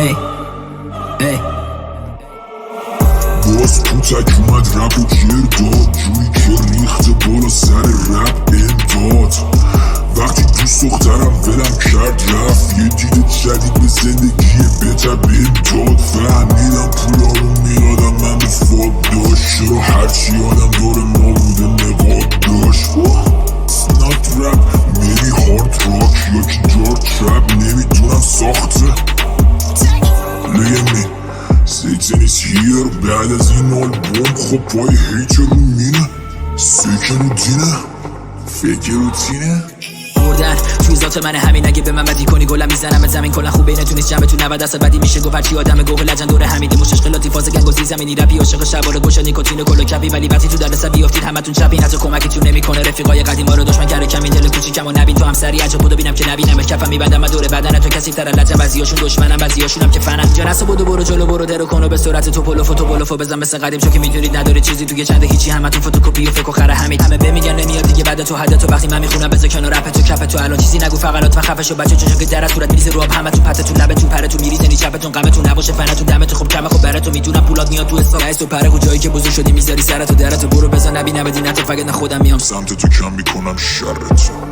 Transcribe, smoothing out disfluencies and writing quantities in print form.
ای باز پوتک اومد رپ و جر داد جویی که ریخته بالا سر رپ امداد وقتی دوست دخترم ولم کرد رفت یه دید جدید به زندگی بهتر بهم داد فهمیدم پولا رو میادم من به فاق داشت چرا هرچی آدم دور ما بوده نقاب داشت سنات رپ میری هارد راک یا که دارک ترپ نمیدونم ساخته لیمی Satan is here بعد از این آلبوم خب پای هیچ رو مینه سکه روتینه فکر روتینه مردن توی ذات من همین اگه به من بدی کنی گلم میزنم زمین کلا خوب بینتون نیست جمع تو 90 دست بدی میشه گفت هرچی آدم گوه لجن دور حمیدی مش اشغالاتی فاز گنگوزی زمینی رپی عاشق شباره گوشه نیکوتین کلو کپی ولی وقتی تو درس بیافتید همتون چپین حتی کمکتون نمیکنه رفیقای قدیما رو دشمن کرده کمین دل کوچیکمو نبین تو هم سری عجب بودو ببینم که نبینم کفم میبندم من دور بدن تو کسی تر لجن بعضیاشون دشمنم بعضیاشونم که فنن جنس بودو برو جلو برو درو کنو به سرعت تو پلو بزن مثل قدیم چون که میدونید نداره چیزی توی چنده هیچی همتون فتوکپی و فکر و خره همه بمیگن نمیاد دیگه بعد تو حد تو وقتی من میخونم بذار کنار رپ تو کف تو الان چیزی نگو فقط و خفشو بچه چون که در صورت میریزه رو همتون پتتون لبتون پرتون میریزه نی چپتون غمتون نباشه فنتون دمتون خوب کمه خب براتون میدونم پولات میاد تو استاک تو پره کجایی که بزرگ شدی میذاری سرتو درتو برو بزن نبینم بدینت فقط خودم میام سمت تو کم میکنم شرتو